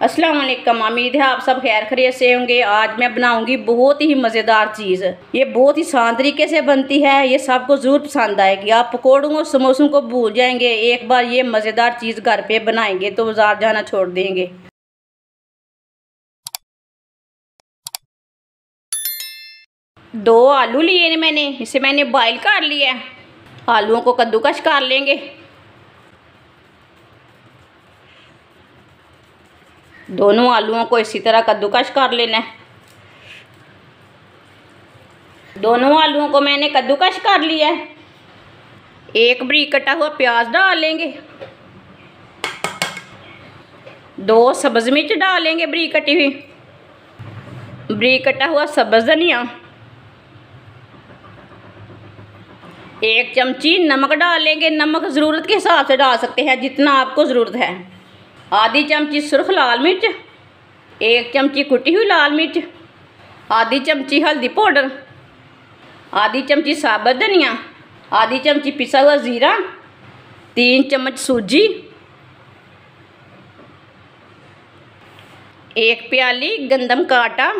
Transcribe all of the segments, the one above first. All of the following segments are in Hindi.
अस्सलाम वालेकुम। उम्मीद है आप सब खैर खैरियत से होंगे। आज मैं बनाऊंगी बहुत ही मज़ेदार चीज़। ये बहुत ही आसान तरीके से बनती है, ये सबको ज़रूर पसंद आएगी। आप पकौड़ों और समोसों को भूल जाएंगे। एक बार ये मज़ेदार चीज़ घर पे बनाएंगे तो बाजार जाना छोड़ देंगे। दो आलू लिए मैंने, इसे मैंने बॉईल कर लिया है। आलूओं को कद्दूकस कर लेंगे। दोनों आलूओं को इसी तरह कद्दूकस कर लेना है। दोनों आलूओं को मैंने कद्दूकस कर लिया है। एक बारीक कटा हुआ प्याज डाल लेंगे। दो सब्ज़ मिर्च डालेंगे बारीक कटी हुई। बारीक कटा हुआ सब्ज़ धनिया। एक चमची नमक डालेंगे। नमक ज़रूरत के हिसाब से डाल सकते हैं, जितना आपको ज़रूरत है। आधी चमची सुर्ख लाल मिर्च। एक चमची कुटी हुई लाल मिर्च। आधी चमची हल्दी पाउडर। आधी चमची साबुत धनिया। आधी चमची पिसा हुआ ज़ीरा। 3 चम्मच सूजी। 1 प्याली गंदम का आटा।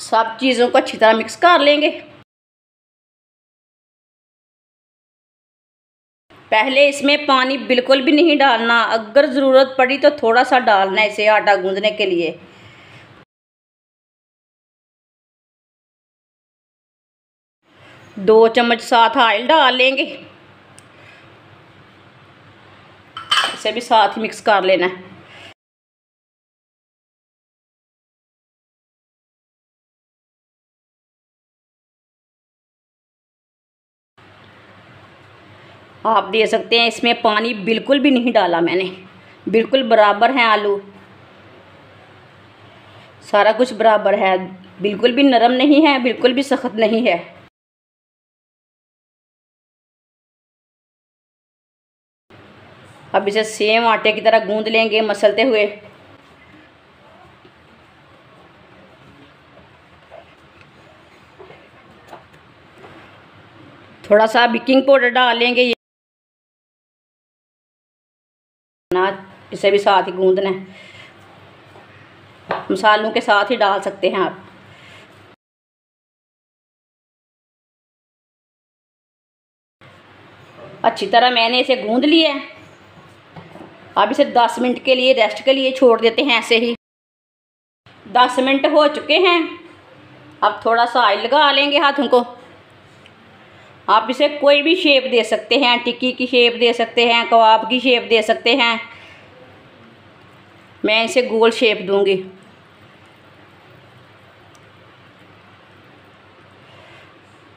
सब चीज़ों को अच्छी तरह मिक्स कर लेंगे। पहले इसमें पानी बिल्कुल भी नहीं डालना, अगर ज़रूरत पड़ी तो थोड़ा सा डालना है इसे आटा गूंदने के लिए। दो चम्मच साथ ऑयल डाल लेंगे। इसे भी साथ ही मिक्स कर लेना है। आप दे सकते हैं, इसमें पानी बिल्कुल भी नहीं डाला मैंने, बिल्कुल बराबर है आलू, सारा कुछ बराबर है। बिल्कुल भी नरम नहीं है, बिल्कुल भी सख्त नहीं है। अब इसे सेम आटे की तरह गूंद लेंगे मसलते हुए। थोड़ा सा बेकिंग पाउडर डाल लेंगे। इसे भी साथ ही गूंदना है, मसालों के साथ ही डाल सकते हैं आप। अच्छी तरह मैंने इसे गूंद लिया है। अब इसे 10 मिनट के लिए रेस्ट के लिए छोड़ देते हैं ऐसे ही। 10 मिनट हो चुके हैं। अब थोड़ा सा ऑयल लगा लेंगे हाथों को। आप इसे कोई भी शेप दे सकते हैं, टिक्की की शेप दे सकते हैं, कबाब की शेप दे सकते हैं। मैं इसे गोल शेप दूंगी।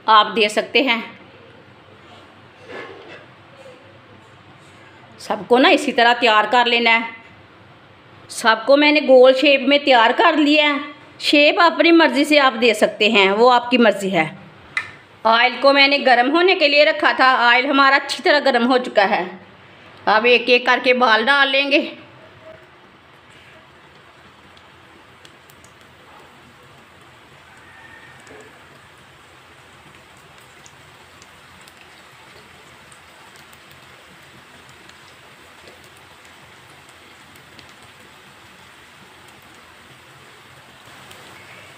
आप दे सकते हैं। सबको ना इसी तरह तैयार कर लेना है। सबको मैंने गोल शेप में तैयार कर लिया है। शेप अपनी मर्ज़ी से आप दे सकते हैं, वो आपकी मर्ज़ी है। ऑयल को मैंने गर्म होने के लिए रखा था। ऑयल हमारा अच्छी तरह गर्म हो चुका है। अब एक एक करके बाल डाल लेंगे।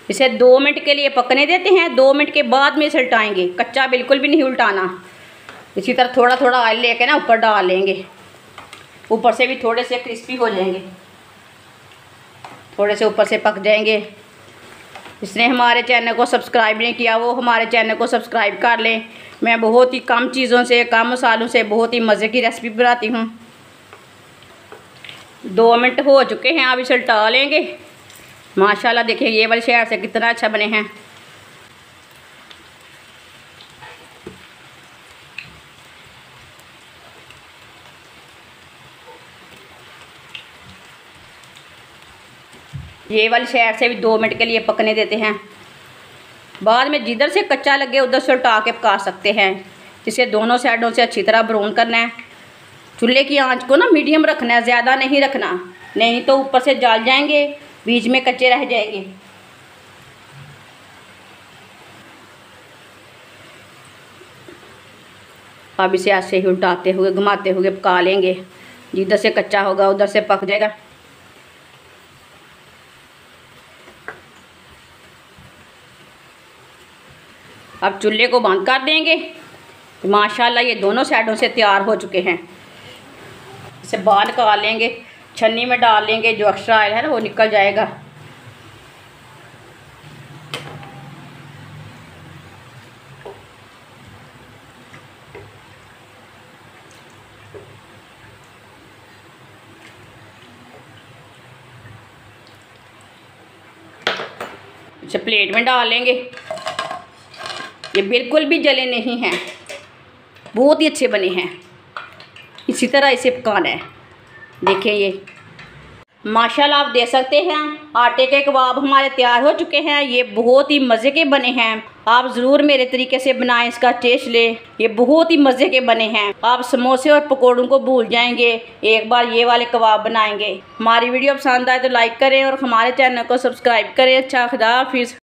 इसे 2 मिनट के लिए पकने देते हैं। 2 मिनट के बाद में इसे उल्टाएंगे, कच्चा बिल्कुल भी नहीं उल्टाना। इसी तरह थोड़ा थोड़ा ऑयल लेके ना ऊपर डाल लेंगे। ऊपर से भी थोड़े से क्रिस्पी हो जाएंगे, थोड़े से ऊपर से पक जाएंगे। जिसने हमारे चैनल को सब्सक्राइब नहीं किया वो हमारे चैनल को सब्सक्राइब कर लें। मैं बहुत ही कम चीज़ों से, कम मसालों से बहुत ही मज़े की रेसिपी बनाती हूँ। 2 मिनट हो चुके हैं। अब इसे उल्टा लेंगे। माशाल्लाह देखिए ये वाले शहर से कितना अच्छा बने हैं। ये वाली शहर से भी 2 मिनट के लिए पकने देते हैं। बाद में जिधर से कच्चा लगे उधर से उल्टा के पका सकते हैं। इसे दोनों साइडों से अच्छी तरह ब्राउन करना है। चूल्हे की आंच को ना मीडियम रखना है, ज़्यादा नहीं रखना, नहीं तो ऊपर से जल जाएंगे, बीच में कच्चे रह जाएंगे। अब इसे ऐसे ही उल्टाते हुए घुमाते हुए पका लेंगे। जिधर से कच्चा होगा उधर से पक जाएगा। अब चूल्हे को बंद कर देंगे। माशाल्लाह ये दोनों साइडों से तैयार हो चुके हैं। इसे बाहर निकाल लेंगे, छन्नी में डाल लेंगे, जो एक्स्ट्रा ऑयल है ना वो निकल जाएगा। इसे प्लेट में डाल लेंगे। ये बिल्कुल भी जले नहीं हैं, बहुत ही अच्छे बने हैं। इसी तरह इसे पकाना है। देखिए ये माशाल्लाह आप देख सकते हैं आटे के कबाब हमारे तैयार हो चुके हैं। ये बहुत ही मज़े के बने हैं। आप ज़रूर मेरे तरीके से बनाएं, इसका टेस्ट लें। ये बहुत ही मज़े के बने हैं। आप समोसे और पकौड़ों को भूल जाएंगे, एक बार ये वाले कबाब बनाएंगे। हमारी वीडियो पसंद आए तो लाइक करें और हमारे चैनल को सब्सक्राइब करें। अच्छा, खुदा हाफिज़।